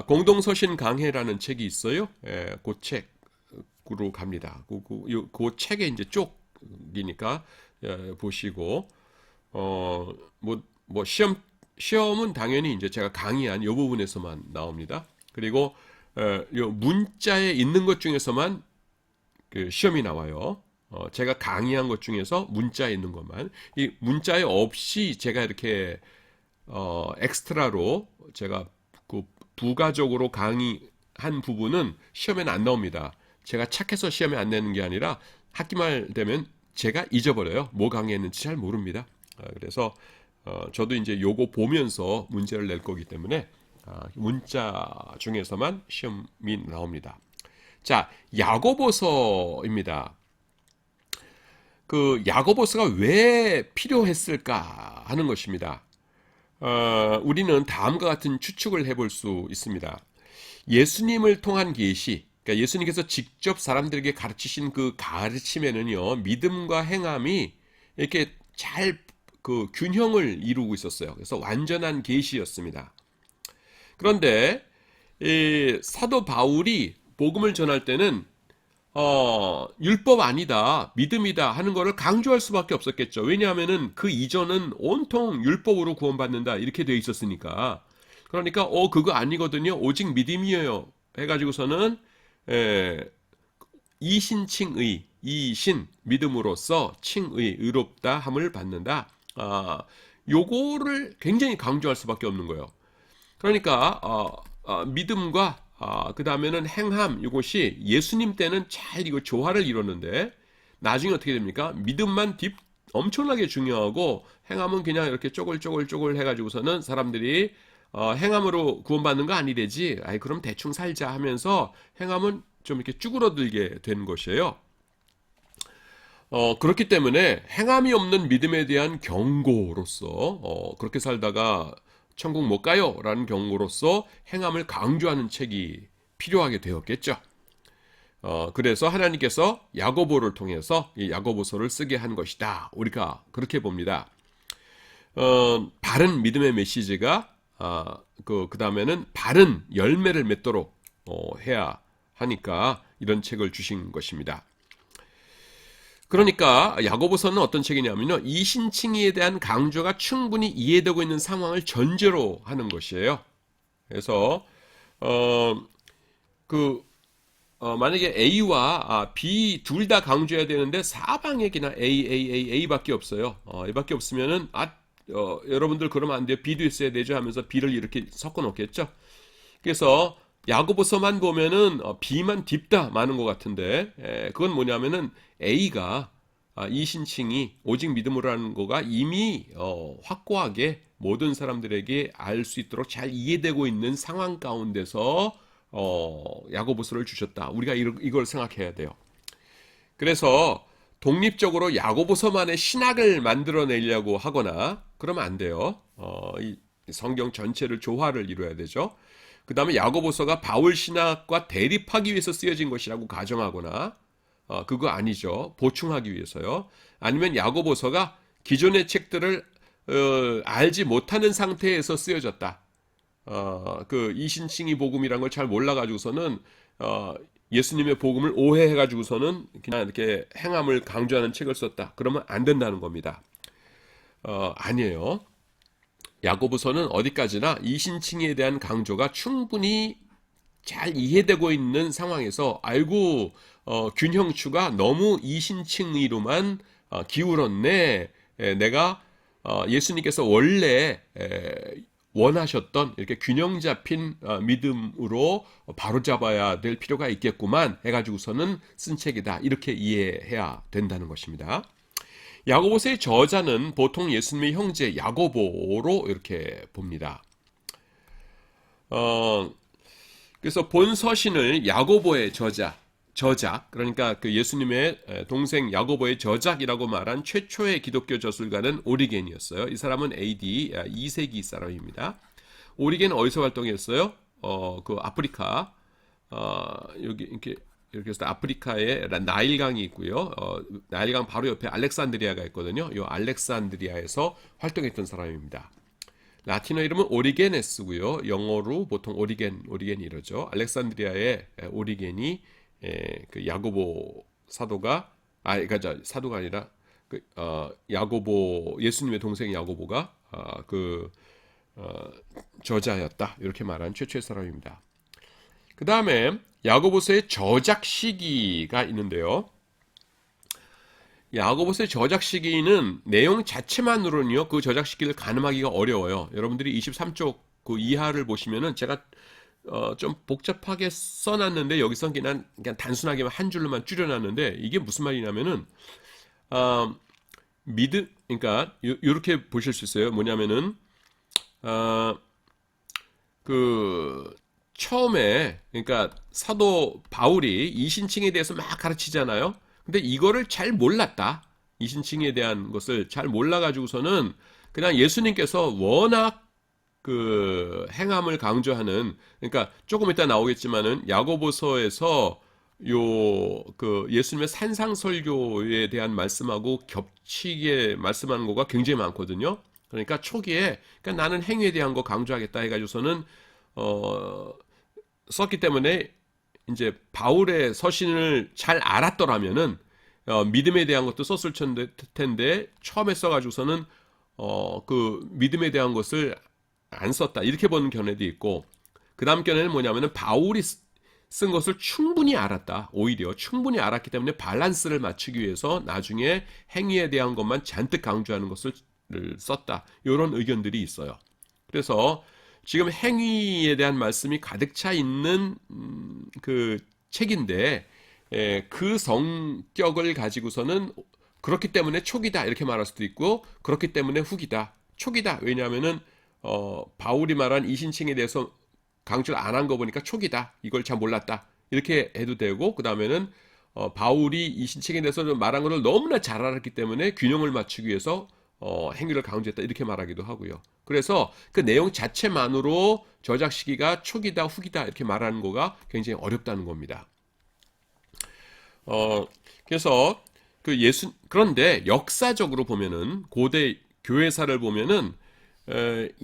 공동서신 강해라는 책이 있어요. 그 책으로 갑니다. 그 책의 이제 쪽이니까 보시고 뭐 시험은 당연히 이제 제가 강의한 이 부분에서만 나옵니다. 그리고 요 문자에 있는 것 중에서만 그 시험이 나와요. 제가 강의한 것 중에서 문자에 있는 것만, 이 문자에 없이 제가 이렇게 엑스트라로 제가 그 부가적으로 강의한 부분은 시험에는 안 나옵니다. 제가 착해서 시험에 안 내는 게 아니라 학기 말 되면 제가 잊어버려요. 뭐 강의했는지 잘 모릅니다. 그래서 저도 이제 요거 보면서 문제를 낼 거기 때문에 문자 중에서만 시험이 나옵니다. 자, 야고보서입니다. 그 야고보서가 왜 필요했을까 하는 것입니다. 우리는 다음과 같은 추측을 해볼 수 있습니다. 예수님을 통한 계시, 그러니까 예수님께서 직접 사람들에게 가르치신 그 가르침에는요, 믿음과 행함이 이렇게 잘 그 균형을 이루고 있었어요. 그래서 완전한 계시였습니다. 그런데 이 사도 바울이 복음을 전할 때는 율법 아니다, 믿음이다 하는 것을 강조할 수밖에 없었겠죠. 왜냐하면은 그 이전은 온통 율법으로 구원받는다 이렇게 되어 있었으니까. 그러니까 그거 아니거든요. 오직 믿음이에요. 해가지고서는 이신칭의, 이신 믿음으로써 칭의 의롭다 함을 받는다. 요거를 굉장히 강조할 수밖에 없는 거예요. 그러니까 믿음과 그 다음에는 행함, 이것이 예수님 때는 잘 이거 조화를 이뤘는데 나중에 어떻게 됩니까? 믿음만 엄청나게 중요하고 행함은 그냥 이렇게 쪼글쪼글 해가지고서는 사람들이 행함으로 구원받는 거 아니되지? 그럼 대충 살자 하면서 행함은 좀 이렇게 쭈그러들게 된 것이에요. 그렇기 때문에 행함이 없는 믿음에 대한 경고로서 그렇게 살다가 천국 못 가요 라는 경고로서 행함을 강조하는 책이 필요하게 되었겠죠. 그래서 하나님께서 야고보를 통해서 이 야고보서를 쓰게 한 것이다. 우리가 그렇게 봅니다. 바른 믿음의 메시지가 그 다음에는 바른 열매를 맺도록 해야 하니까 이런 책을 주신 것입니다. 그러니까 야고보서는 어떤 책이냐면요, 이신칭의에 대한 강조가 충분히 이해되고 있는 상황을 전제로 하는 것이에요. 그래서 만약에 A와 B 둘 다 강조해야 되는데 사방에 그냥 A밖에 없어요. A밖에 없으면은 여러분들 그러면 안 돼요. B도 있어야 되죠 하면서 B를 이렇게 섞어 놓겠죠. 그래서 야고보서만 보면은 B만 딥다 많은 것 같은데 그건 뭐냐면은 A가 이신칭이 오직 믿음으로 하는 거가 이미 확고하게 모든 사람들에게 알 수 있도록 잘 이해되고 있는 상황 가운데서 야고보서를 주셨다. 우리가 이걸 생각해야 돼요. 그래서 독립적으로 야고보서만의 신학을 만들어내려고 하거나 그러면 안 돼요. 이 성경 전체를 조화를 이루어야 되죠. 그 다음에 야고보서가 바울 신학과 대립하기 위해서 쓰여진 것이라고 가정하거나 그거 아니죠. 보충하기 위해서요. 아니면 야고보서가 기존의 책들을 알지 못하는 상태에서 쓰여졌다. 그 이신칭의 복음이란 걸 잘 몰라가지고서는 예수님의 복음을 오해해가지고서는 그냥 이렇게 행함을 강조하는 책을 썼다. 그러면 안 된다는 겁니다. 아니에요. 야고보서는 어디까지나 이신칭에 대한 강조가 충분히 잘 이해되고 있는 상황에서 알고 균형추가 너무 이신칭의로만 기울었네. 내가 예수님께서 원래 원하셨던 이렇게 균형 잡힌 믿음으로 바로잡아야 될 필요가 있겠구만 해가지고서는 쓴 책이다. 이렇게 이해해야 된다는 것입니다. 야고보서의 저자는 보통 예수님의 형제 야고보로 이렇게 봅니다. 그래서 본 서신을 야고보의 저작, 그러니까 그 예수님의 동생 야고보의 저작이라고 말한 최초의 기독교 저술가는 오리겐이었어요. 이 사람은 AD 2세기 사람입니다. 오리겐은 어디서 활동했어요? 그 아프리카, 여기 이렇게 해서 아프리카에 나일강이 있고요. 나일강 바로 옆에 알렉산드리아가 있거든요. 이 알렉산드리아에서 활동했던 사람입니다. 라틴어 이름은 오리게네스고요. 영어로 보통 오리겐이 이러죠. 알렉산드리아의 오리겐이 그 야고보 사도가 그러니까 사도가 아니라 야고보 예수님의 동생 야고보가 저자였다. 이렇게 말한 최초의 사람입니다. 그 다음에 야고보서의 저작 시기가 있는데요. 야고보서의 저작 시기는 내용 자체만으로는요, 그 저작 시기를 가늠하기가 어려워요. 여러분들이 23쪽 그 이하를 보시면은 제가 좀 복잡하게 써놨는데 여기서 그냥 단순하게만 한 줄로만 줄여놨는데 이게 무슨 말이냐면은 그러니까 이렇게 보실 수 있어요. 뭐냐면은 처음에 그러니까 사도 바울이 이신칭에 대해서 막 가르치잖아요. 근데 이거를 잘 몰랐다. 이신칭에 대한 것을 잘 몰라가지고서는 그냥 예수님께서 워낙 그 행함을 강조하는, 그러니까 조금 이따 나오겠지만은 야고보서에서 그 예수님의 산상설교에 대한 말씀하고 겹치게 말씀하는 거가 굉장히 많거든요. 그러니까 초기에 그러니까 나는 행위에 대한 거 강조하겠다 해가지고서는 썼기 때문에 이제 바울의 서신을 잘 알았더라면은 믿음에 대한 것도 썼을 텐데 처음에 써가지고서는 그 믿음에 대한 것을 안 썼다 이렇게 보는 견해도 있고, 그 다음 견해는 뭐냐면은 바울이 쓴 것을 충분히 알았다. 오히려 충분히 알았기 때문에 밸런스를 맞추기 위해서 나중에 행위에 대한 것만 잔뜩 강조하는 것을 썼다. 이런 의견들이 있어요. 그래서 지금 행위에 대한 말씀이 가득 차 있는 그 책인데 그 성격을 가지고서는 그렇기 때문에 초기다 이렇게 말할 수도 있고, 그렇기 때문에 후기다. 초기다. 왜냐하면은 바울이 말한 이신칭에 대해서 강조를 안 한 거 보니까 초기다. 이걸 잘 몰랐다. 이렇게 해도 되고, 그 다음에는 바울이 이신칭에 대해서 말한 것을 너무나 잘 알았기 때문에 균형을 맞추기 위해서 행위를 강조했다. 이렇게 말하기도 하고요. 그래서 그 내용 자체만으로 저작 시기가 초기다, 후기다 이렇게 말하는 거가 굉장히 어렵다는 겁니다. 그래서 그런데 역사적으로 보면은 고대 교회사를 보면은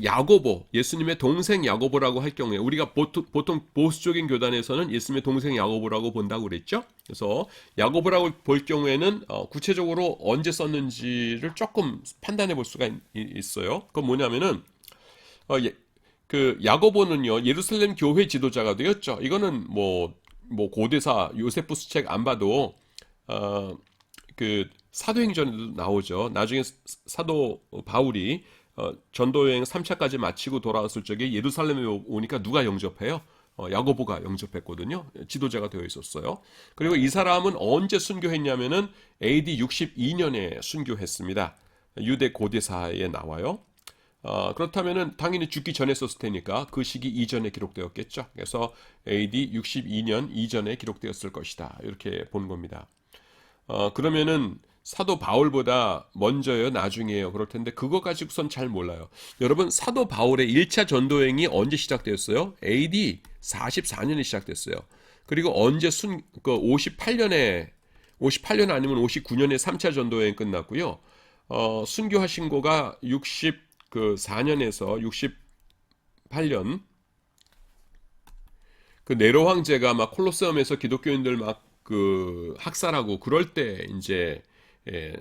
야고보, 예수님의 동생 야고보라고 할 경우에 우리가 보통 보수적인 교단에서는 예수님의 동생 야고보라고 본다고 그랬죠. 그래서 야고보라고 볼 경우에는 구체적으로 언제 썼는지를 조금 판단해 볼 수가 있어요. 그건 뭐냐면은 그 야고보는요 예루살렘 교회 지도자가 되었죠. 이거는 뭐 고대사 요세푸스 책 안 봐도 그 사도행전에도 나오죠. 나중에 사도 바울이 전도여행 3차까지 마치고 돌아왔을 적에 예루살렘에 오니까 누가 영접해요? 야고보가 영접했거든요. 지도자가 되어 있었어요. 그리고 이 사람은 언제 순교했냐면은 AD 62년에 순교했습니다. 유대 고대사에 나와요. 그렇다면은 당연히 죽기 전에 썼을 테니까 그 시기 이전에 기록되었겠죠. 그래서 AD 62년 이전에 기록되었을 것이다. 이렇게 본 겁니다. 그러면은 사도 바울보다 먼저요, 나중이에요. 그럴 텐데 그거 가지고선 잘 몰라요. 여러분, 사도 바울의 1차 전도행이 언제 시작되었어요? AD 44년에 시작됐어요. 그리고 언제 58년 아니면 59년에 3차 전도행 끝났고요. 순교하신 거가 64년에서 68년, 그 네로 황제가 막 콜로세움에서 기독교인들 막 그 학살하고 그럴 때 이제 예,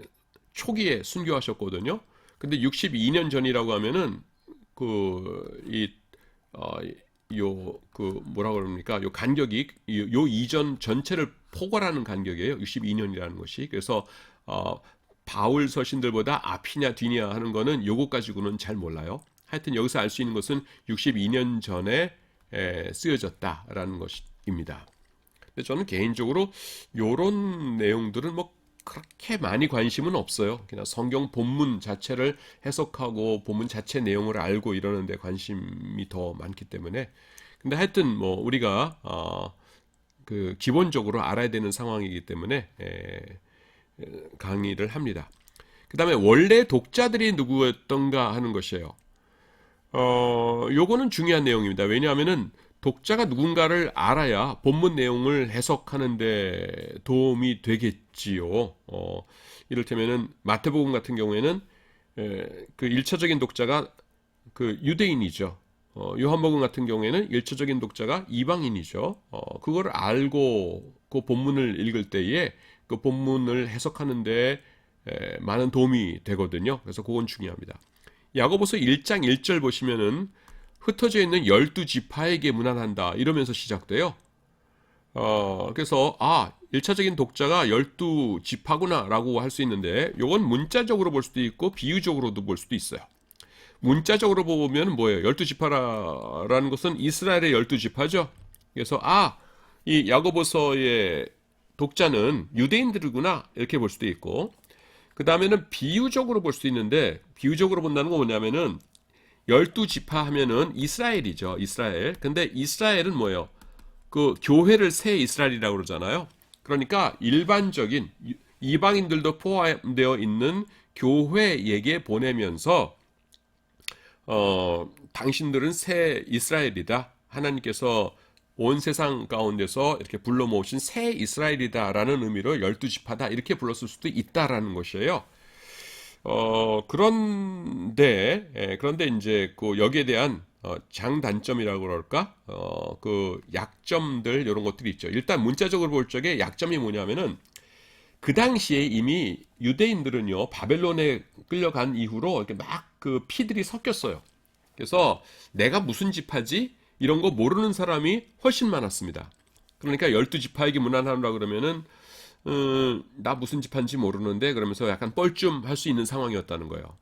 초기에 순교하셨거든요. 근데 62년 전이라고 하면은 뭐라 그럽니까? 요 간격이 요 이전 전체를 포괄하는 간격이에요. 62년이라는 것이. 그래서 바울 서신들보다 앞이냐 뒤냐 하는 거는 요것 가지고는 잘 몰라요. 하여튼 여기서 알 수 있는 것은 62년 전에 쓰여졌다라는 것입니다. 근데 저는 개인적으로 요런 내용들은 뭐 그렇게 많이 관심은 없어요. 그냥 성경 본문 자체를 해석하고 본문 자체 내용을 알고 이러는데 관심이 더 많기 때문에. 근데 하여튼 뭐 우리가 그 기본적으로 알아야 되는 상황이기 때문에 강의를 합니다. 그 다음에 원래 독자들이 누구였던가 하는 것이에요. 요거는 중요한 내용입니다. 왜냐하면은 독자가 누군가를 알아야 본문 내용을 해석하는데 도움이 되겠지요. 이를테면은 마태복음 같은 경우에는 그 1차적인 독자가 그 유대인이죠. 요한복음 같은 경우에는 1차적인 독자가 이방인이죠. 그걸 알고 그 본문을 읽을 때에 그 본문을 해석하는데 많은 도움이 되거든요. 그래서 그건 중요합니다. 야고보서 1장 1절 보시면은 흩어져 있는 12지파에게 문안한다 이러면서 시작돼요. 그래서 1차적인 독자가 12지파구나 라고 할 수 있는데 이건 문자적으로 볼 수도 있고 비유적으로도 볼 수도 있어요. 문자적으로 보면 뭐예요? 12지파라는 것은 이스라엘의 12지파죠. 그래서 이 야고보서의 독자는 유대인들이구나 이렇게 볼 수도 있고, 그 다음에는 비유적으로 볼 수도 있는데, 비유적으로 본다는 건 뭐냐면은 12지파 하면은 이스라엘이죠. 이스라엘. 근데 이스라엘은 뭐예요? 그 교회를 새 이스라엘이라고 그러잖아요. 그러니까 일반적인 이방인들도 포함되어 있는 교회에게 보내면서 당신들은 새 이스라엘이다. 하나님께서 온 세상 가운데서 이렇게 불러 모으신 새 이스라엘이다라는 의미로 12지파다 이렇게 불렀을 수도 있다라는 것이에요. 그런데 이제 그 여기에 대한 장단점이라고 그럴까? 그 약점들 이런 것들이 있죠. 일단 문자적으로 볼 적에 약점이 뭐냐면은 그 당시에 이미 유대인들은요 바벨론에 끌려간 이후로 이렇게 막 그 피들이 섞였어요. 그래서 내가 무슨 지파지? 이런 거 모르는 사람이 훨씬 많았습니다. 그러니까 12지파에게 문안하라 그러면은 나 무슨 지파인지 모르는데 그러면서 약간 뻘쭘할 수 있는 상황이었다는 거예요.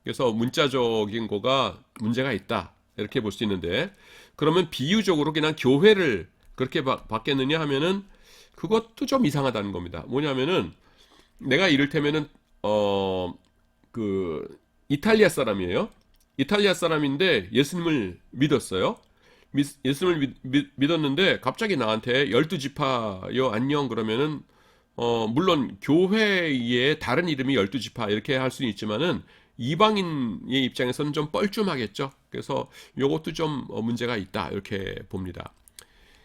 그래서 문자적인 거가 문제가 있다 이렇게 볼 수 있는데, 그러면 비유적으로 그냥 교회를 그렇게 받겠느냐 하면은 그것도 좀 이상하다는 겁니다. 뭐냐면은 내가 이를테면은 그 이탈리아 사람이에요. 이탈리아 사람인데 예수님을 믿었어요. 예수님을 믿었는데 갑자기 나한테 12지파요 안녕 그러면은 물론 교회의 다른 이름이 12지파 이렇게 할 수는 있지만은 이방인의 입장에서는 좀 뻘쭘하겠죠. 그래서 요것도 좀 문제가 있다 이렇게 봅니다.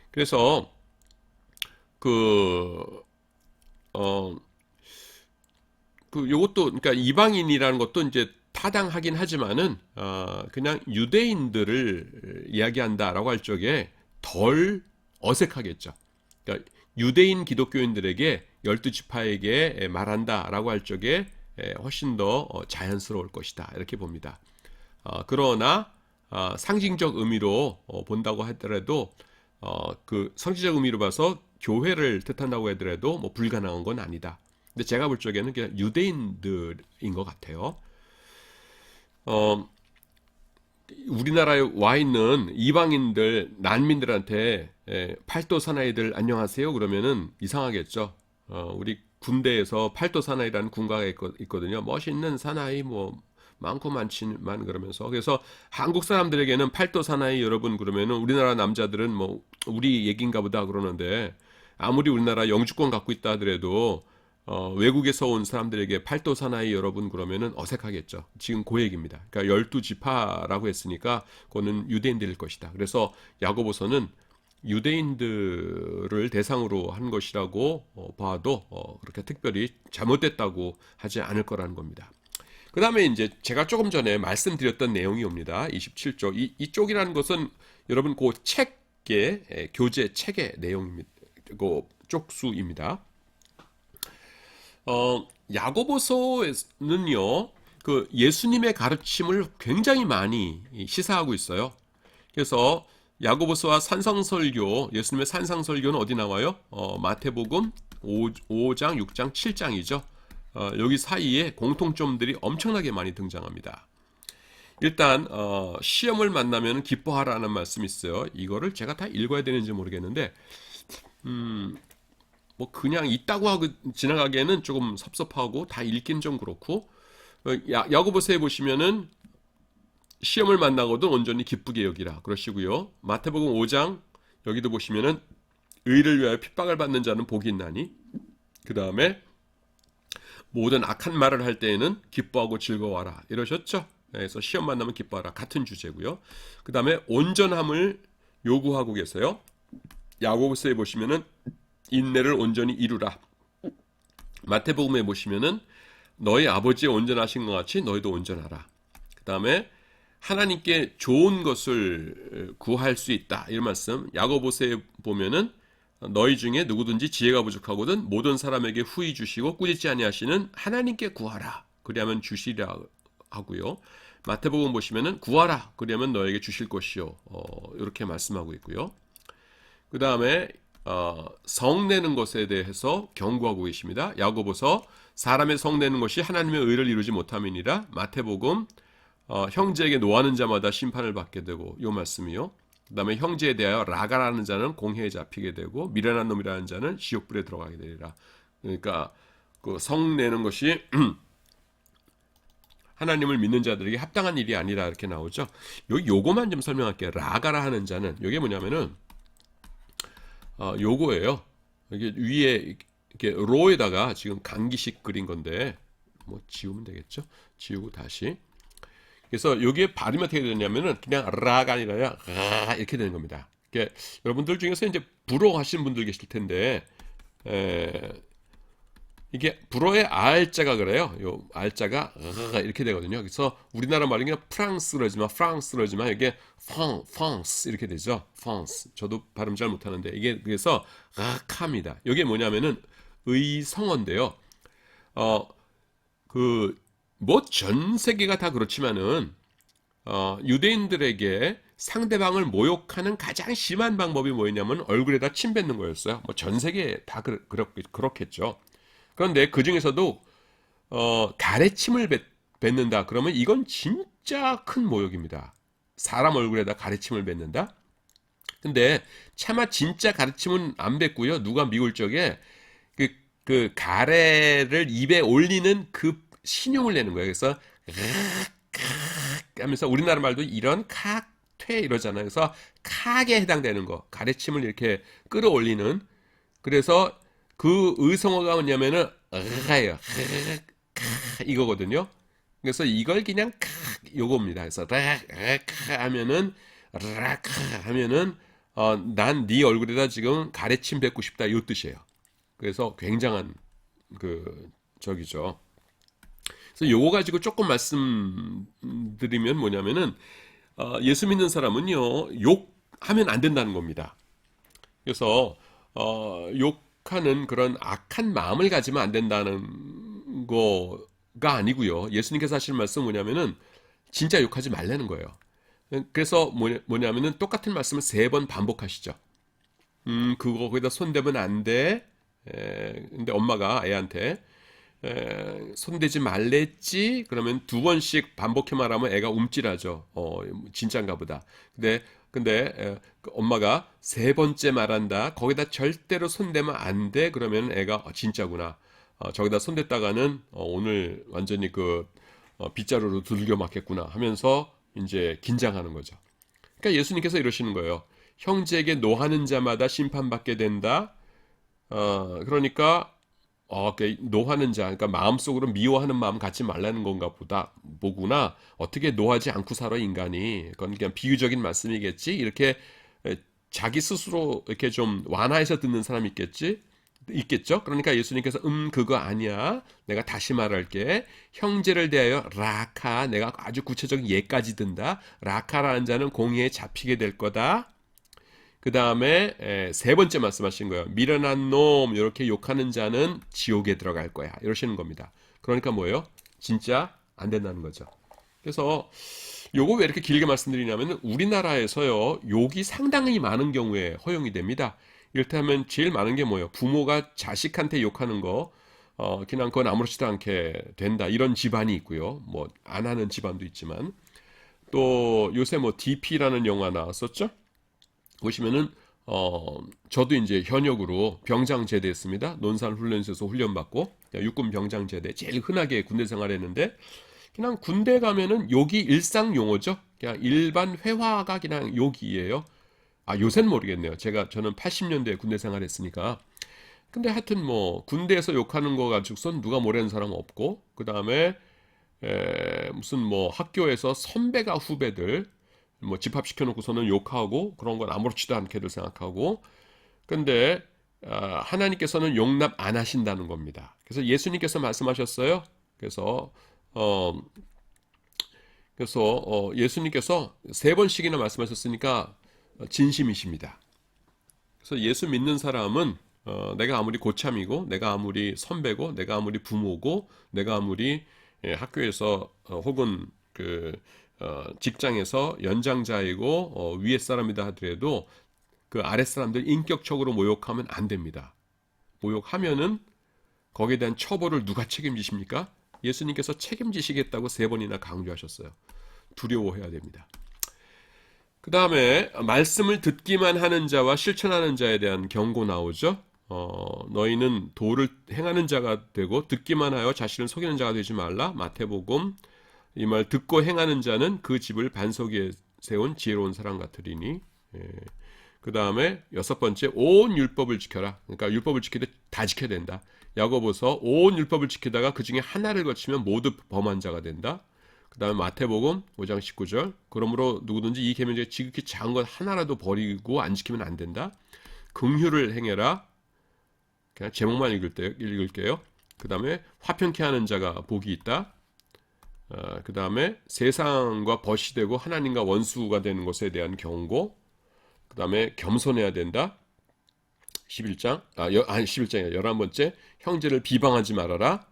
그래서 요것도 그러니까 이방인이라는 것도 이제 타당하긴 하지만은 그냥 유대인들을 이야기한다라고 할 적에 덜 어색하겠죠. 그러니까 유대인 기독교인들에게 12지파에게 말한다라고 할 적에 훨씬 더 자연스러울 것이다 이렇게 봅니다. 그러나 상징적 의미로 본다고 하더라도 그 상징적 의미로 봐서 교회를 뜻한다고 하더라도 뭐 불가능한 건 아니다. 근데 제가 볼 적에는 그냥 유대인들인 것 같아요. 우리나라에 와 있는 이방인들, 난민들한테 팔도 사나이들 안녕하세요 그러면은 이상하겠죠. 우리 군대에서 팔도 사나이라는 군가가 있거든요. 멋있는 사나이 뭐 많고 많지만 그러면서 그래서 한국 사람들에게는 팔도 사나이 여러분 그러면은 우리나라 남자들은 뭐 우리 얘긴가 보다 그러는데 아무리 우리나라 영주권 갖고 있다 하더라도 외국에서 온 사람들에게 팔도 사나이 여러분 그러면은 어색하겠죠. 지금 그 얘기입니다. 그러니까 12지파라고 했으니까 그거는 유대인들일 것이다. 그래서 야고보서는 유대인들을 대상으로 한 것이라고 봐도 그렇게 특별히 잘못됐다고 하지 않을 거라는 겁니다. 그 다음에 이제 제가 조금 전에 말씀드렸던 내용이 옵니다. 27쪽. 이쪽이라는 것은 여러분 그 책의, 교재 책의 내용입니다. 그 쪽수입니다. 야고보서는요, 그 예수님의 가르침을 굉장히 많이 시사하고 있어요. 그래서 야고보서와 산상설교, 예수님의 산상설교는 어디 나와요? 마태복음 5장, 6장, 7장이죠. 여기 사이에 공통점들이 엄청나게 많이 등장합니다. 일단 시험을 만나면 기뻐하라는 말씀이 있어요. 이거를 제가 다 읽어야 되는지 모르겠는데 뭐 그냥 있다고 하고 지나가기에는 조금 섭섭하고 다 읽긴 좀 그렇고 야고보서에 보시면은 시험을 만나고도 온전히 기쁘게 여기라 그러시고요. 마태복음 5장 여기도 보시면은 의를 위하여 핍박을 받는 자는 복이 있나니 그 다음에 모든 악한 말을 할 때에는 기뻐하고 즐거워하라 이러셨죠. 그래서 시험 만나면 기뻐하라 같은 주제고요. 그 다음에 온전함을 요구하고 계세요. 야고보서에 보시면은 인내를 온전히 이루라. 마태복음에 보시면은 너희 아버지의 온전하신 것 같이 너희도 온전하라. 그 다음에 하나님께 좋은 것을 구할 수 있다. 이런 말씀. 야고보서에 보면은 너희 중에 누구든지 지혜가 부족하거든 모든 사람에게 후히 주시고 꾸짖지 아니하시는 하나님께 구하라. 그리하면 주시리라 하고요. 마태복음 보시면은 구하라. 그리하면 너에게 주실 것이요. 이렇게 말씀하고 있고요. 그 다음에 성내는 것에 대해서 경고하고 계십니다. 야고보서 사람의 성내는 것이 하나님의 의를 이루지 못함이니라. 마태복음 형제에게 노하는 자마다 심판을 받게 되고 요 말씀이요. 그 다음에 형제에 대하여 라가라는 자는 공회에 잡히게 되고 미련한 놈이라는 자는 지옥불에 들어가게 되리라. 그러니까 그 성내는 것이 하나님을 믿는 자들에게 합당한 일이 아니라 이렇게 나오죠. 요거만 좀 설명할게요. 라가라 하는 자는 요게 뭐냐면은 요거예요. 이게 위에 이렇게 로에다가 지금 강기식 그린 건데 뭐 지우면 되겠죠? 지우고 다시. 그래서 여기에 발음이 어떻게 되냐면은 그냥 라가 아니라 라 이렇게 되는 겁니다. 이게 여러분들 중에서 이제 불어 하시는 분들 계실 텐데 이게 불어의 알자가 그래요. 요 알자가 이렇게 되거든요. 그래서 우리나라 말이 그냥 프랑스 그러지만 이게 프랑스 이렇게 되죠. 프랑스. 저도 발음 잘 못하는데 이게 그래서 라카입니다. 이게 뭐냐면은 의성어인데요. 뭐 전 세계가 다 그렇지만은 유대인들에게 상대방을 모욕하는 가장 심한 방법이 뭐였냐면 얼굴에다 침 뱉는 거였어요. 뭐 전 세계 다 그렇겠죠. 그런데 그 중에서도 가래침을 뱉는다. 그러면 이건 진짜 큰 모욕입니다. 사람 얼굴에다 가래침을 뱉는다. 근데 차마 진짜 가래침은 안 뱉고요. 누가 미울 적에 그 가래를 입에 올리는 그 신용을 내는 거예요. 그래서 하면서 우리나라 말도 이런 퇴 이러잖아요. 그래서 칵에 해당되는 거. 가래침을 이렇게 끌어올리는. 그래서 그 의성어가 뭐냐면은 예요. 이거거든요. 그래서 이걸 그냥 요겁니다. 그래서 하면은 난 네 얼굴에다 지금 가래침 뱉고 싶다 요 뜻이에요. 그래서 굉장한 저기죠. 그래서 요거 가지고 조금 말씀드리면 뭐냐면은 예수 믿는 사람은요 욕하면 안 된다는 겁니다. 그래서 욕하는 그런 악한 마음을 가지면 안 된다는 거가 아니고요. 예수님께서 하시는 말씀은 뭐냐면은 진짜 욕하지 말라는 거예요. 그래서 뭐냐면은 똑같은 말씀을 3번 반복하시죠. 그거 거기다 손대면 안 돼. 근데 엄마가 애한테 손대지 말랬지. 그러면 2번씩 반복해 말하면 애가 움찔하죠. 진짠가 보다. 근데 엄마가 3번째 말한다. 거기다 절대로 손대면 안 돼. 그러면 애가 진짜구나. 저기다 손댔다가는 오늘 완전히 빗자루로 두들겨 맞겠구나 하면서 이제 긴장하는 거죠. 그러니까 예수님께서 이러시는 거예요. 형제에게 노하는 자마다 심판받게 된다. 그러니까 노하는 자, 그러니까 마음속으로 미워하는 마음 갖지 말라는 건가 보구나. 어떻게 노하지 않고 살아 인간이. 그건 그냥 비유적인 말씀이겠지. 이렇게 자기 스스로 이렇게 좀 완화해서 듣는 사람이 있겠죠. 그러니까 예수님께서 그거 아니야. 내가 다시 말할게. 형제를 대하여 라카, 내가 아주 구체적인 예까지 든다. 라카라는 자는 공의에 잡히게 될 거다. 그 다음에 세 번째 말씀하신 거예요. 미련한 놈 이렇게 욕하는 자는 지옥에 들어갈 거야. 이러시는 겁니다. 그러니까 뭐예요? 진짜 안 된다는 거죠. 그래서 요거 왜 이렇게 길게 말씀드리냐면 우리나라에서요. 욕이 상당히 많은 경우에 허용이 됩니다. 이를테면 제일 많은 게 뭐예요? 부모가 자식한테 욕하는 거 그냥 그건 아무렇지도 않게 된다. 이런 집안이 있고요. 뭐 안 하는 집안도 있지만 또 요새 뭐 DP라는 영화 나왔었죠? 보시면은 저도 이제 현역으로 병장 제대했습니다. 논산훈련소에서 훈련받고 육군 병장 제대 제일 흔하게 군대 생활했는데 그냥 군대 가면은 욕이 일상 용어죠. 그냥 일반 회화가 그냥 욕이에요. 요새는 모르겠네요. 저는 80년대에 군대 생활했으니까. 근데 하여튼 뭐 군대에서 욕하는 거 가지고선 누가 뭐라는 사람 없고 그 다음에 무슨 뭐 학교에서 선배가 후배들 뭐 집합시켜놓고서는 욕하고 그런 건 아무렇지도 않게들 생각하고 근데 하나님께서는 용납 안 하신다는 겁니다. 그래서 예수님께서 말씀하셨어요. 그래서 예수님께서 세 번씩이나 말씀하셨으니까 진심이십니다. 그래서 예수 믿는 사람은 내가 아무리 고참이고 내가 아무리 선배고 내가 아무리 부모고 내가 아무리 학교에서 혹은 직장에서 연장자이고 위에 사람이다 하더라도 그 아랫 사람들 인격적으로 모욕하면 안 됩니다. 모욕하면은 거기에 대한 처벌을 누가 책임지십니까? 예수님께서 책임지시겠다고 세 번이나 강조하셨어요. 두려워해야 됩니다. 그 다음에 말씀을 듣기만 하는 자와 실천하는 자에 대한 경고 나오죠. 너희는 도를 행하는 자가 되고 듣기만 하여 자신을 속이는 자가 되지 말라. 마태복음 이 말 듣고 행하는 자는 그 집을 반석 위에 세운 지혜로운 사람 같으리니. 그 다음에 여섯 번째 온 율법을 지켜라. 그러니까 율법을 지키되 다 지켜야 된다. 야고보서 온 율법을 지키다가 그 중에 하나를 거치면 모두 범한 자가 된다. 그 다음에 마태복음 5장 19절 그러므로 누구든지 이 계명 중에 지극히 작은 것 하나라도 버리고 안 지키면 안 된다. 긍휼을 행해라. 그냥 제목만 읽을게요. 그 다음에 화평케 하는 자가 복이 있다. 그 다음에 세상과 벗이 되고 하나님과 원수가 되는 것에 대한 경고. 그 다음에 겸손해야 된다. 11장이야 11번째 형제를 비방하지 말아라.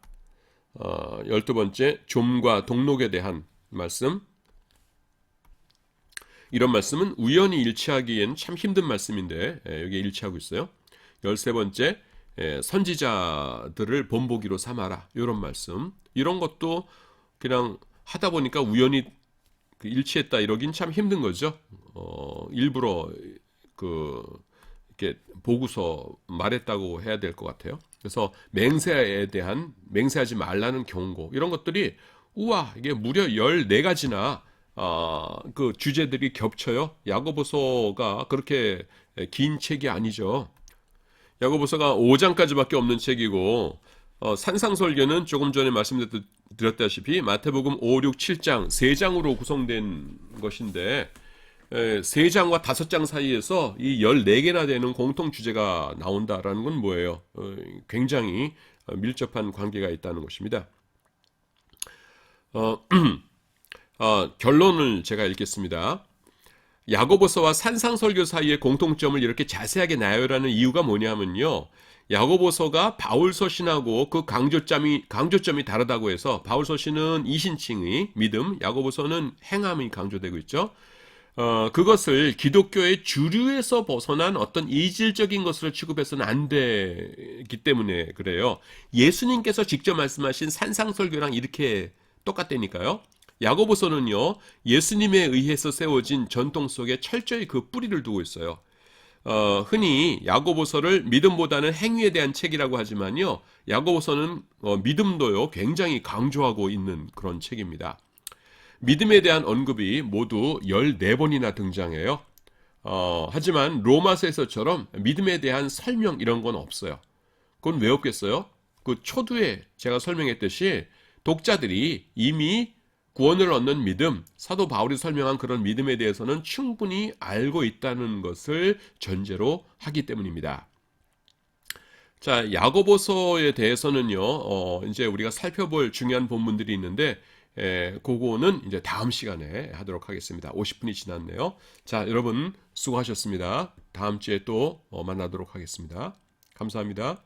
12번째 좀과 동록에 대한 말씀. 이런 말씀은 우연히 일치하기엔 참 힘든 말씀인데 여기에 일치하고 있어요. 13번째 선지자들을 본보기로 삼아라. 이런 말씀. 이런 것도 그냥 하다 보니까 우연히 일치했다 이러긴 참 힘든 거죠. 일부러 이렇게 보고서 말했다고 해야 될 것 같아요. 그래서 맹세하지 말라는 경고 이런 것들이 우와 이게 무려 14가지나 그 주제들이 겹쳐요. 야고보서가 그렇게 긴 책이 아니죠. 야고보서가 5장까지밖에 없는 책이고 산상설교는 조금 전에 말씀드렸다시피 마태복음 5, 6, 7장 3장으로 구성된 것인데 3장과 5장 사이에서 이 14개나 되는 공통 주제가 나온다라는 건 뭐예요? 굉장히 밀접한 관계가 있다는 것입니다. 결론을 제가 읽겠습니다. 야고보서와 산상설교 사이의 공통점을 이렇게 자세하게 나열하는 이유가 뭐냐면요. 야고보서가 바울서신하고 그 강조점이 다르다고 해서 바울서신은 이신칭의 믿음, 야고보서는 행함이 강조되고 있죠. 그것을 기독교의 주류에서 벗어난 어떤 이질적인 것으로 취급해서는 안 되기 때문에 그래요. 예수님께서 직접 말씀하신 산상설교랑 이렇게 똑같다니까요. 야고보서는요, 예수님에 의해서 세워진 전통 속에 철저히 그 뿌리를 두고 있어요. 흔히 야고보서를 믿음보다는 행위에 대한 책이라고 하지만요. 야고보서는 믿음도요 굉장히 강조하고 있는 그런 책입니다. 믿음에 대한 언급이 모두 14번이나 등장해요. 하지만 로마서에서처럼 믿음에 대한 설명 이런 건 없어요. 그건 왜 없겠어요? 그 초두에 제가 설명했듯이 독자들이 이미 구원을 얻는 믿음, 사도 바울이 설명한 그런 믿음에 대해서는 충분히 알고 있다는 것을 전제로 하기 때문입니다. 자, 야고보서에 대해서는요, 이제 우리가 살펴볼 중요한 본문들이 있는데, 그거는 이제 다음 시간에 하도록 하겠습니다. 50분이 지났네요. 자, 여러분 수고하셨습니다. 다음 주에 또 만나도록 하겠습니다. 감사합니다.